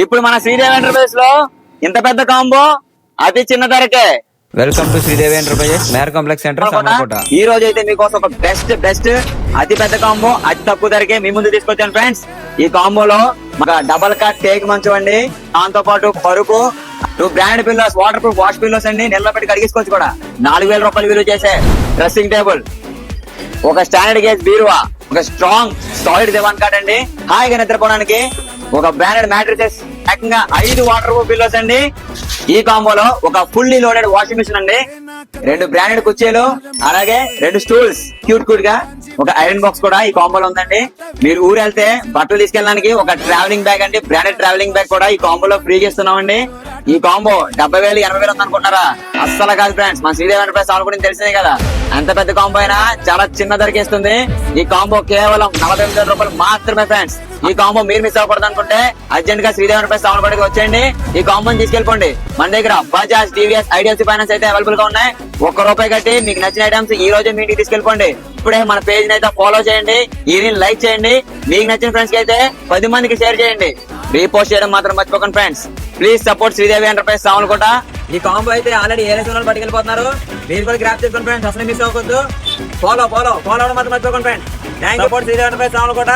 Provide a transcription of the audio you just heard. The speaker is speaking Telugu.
ఇప్పుడు మన శ్రీదేవి ఎంటర్ప్రైజెస్ లో ఇంత పెద్ద కాంబో అతి చిన్న ధరకే. వెల్కమ్ టు శ్రీదేవి ఎంటర్ప్రైజెస్ మేర్ కాంప్లెక్స్ సెంటర్ సామర్లకోట. ఈ రోజు అయితే మీకోసం ఒక బెస్ట్ అతి పెద్ద కాంబో అతి తక్కువ ధరకే మీ ముందు తీసుకొచ్చాను ఫ్రెండ్స్. ఈ కాంబోలో డబల్ కాట్ టేక్ మంచం అండి, దాంతో పాటు పరుపు, 2 brand pillows, water proof wash pillows అండి, నిల్వ పెట్టి కడిగించుకోవచ్చు కూడా. 4000 రూపాయలు విలువ చేసే డ్రెస్సింగ్ టేబుల్, ఒక స్టాండర్డ్ గేజ్ బీరువా, ఒక స్ట్రాంగ్ సాలిడ్ దివాన్ కాట్ అండి, హాయిగా నిద్రపోవడానికి ఒక బ్రాండెడ్ మ్యాట్రిసెస్, ఏకంగా 5 వాటర్ ప్రూఫ్ పిల్లోస్ అండి. ఈ కాంబోలో ఒక ఫుల్లీ లోడెడ్ వాషింగ్ మిషన్ అండి, 2 బ్రాండెడ్ కుర్చీలు, అలాగే 2 స్టూల్స్ క్యూట్ గా, ఒక ఐరన్ బాక్స్ కూడా ఈ కాంబోలో ఉందండి. మీరు ఊరు వెళ్తే బట్టలు తీసుకెళ్ళడానికి ఒక ట్రావెలింగ్ బ్యాగ్ అండి, బ్రాండెడ్ ట్రావెలింగ్ బ్యాగ్ కూడా ఈ కాంబోలో ఫ్రీగా ఇస్తున్నామండి. ఈ కాంబో 70,000 80,000 ఉందనుకుంటారా? అస్సలు కాదు ఫ్రెండ్స్, మన శ్రీదేవి ఎంటర్ప్రైజెస్ ఆల్ గురించి తెలిసిందే కదా. ఎంత పెద్ద కాంబో అయినా చాలా చిన్న ధరకి ఇస్తుంది. ఈ కాంబో కేవలం 48,000 రూపాయలు మాత్రమే ఫ్రెండ్స్. ఈ కాంబో మీరు మిస్ అవ్వకూడదు అనుకుంటే అర్జెంట్ గా శ్రీదేవి ఎంటర్ప్రైజెస్ ఆల్ వచ్చేయండి, ఈ కాంబోని తీసుకెళ్ళిపోండి. మన దగ్గర బజాజ్, టీవీఎస్, ఐడిఎల్సీ ఫైనాన్స్ అయితే అవైలబుల్ గా ఉన్నాయి. ₹1 కట్టి మీకు నచ్చిన ఐటమ్స్ ఈ రోజే మీ ఇంటికి తీసుకెళ్ళిపోండి. ఇప్పుడే మన పేజ్ అయితే ఫాలో చేయండి, ఈ లైక్ చేయండి, మీకు నచ్చిన ఫ్రెండ్స్ కి అయితే 10 మందికి షేర్ చేయండి. రీపోస్ట్ చేయడం మాత్రం మర్చిపోకండి friends. Please support Sridevi enterprises Samarlakota. ఈ కాంబో అయితే ఆల్రెడీ ఏ రేషన్ పట్టుకెళ్ళిపోతున్నారు, మీరు కూడా గ్రాప్ చేసుకోండి ఫ్రెండ్స్, అసలు మిస్ అవ్వకూడదు. ఫాలో అవడం మాత్రం మర్చిపోకండి friends. Thank you for Sridevi enterprises Samarlakota.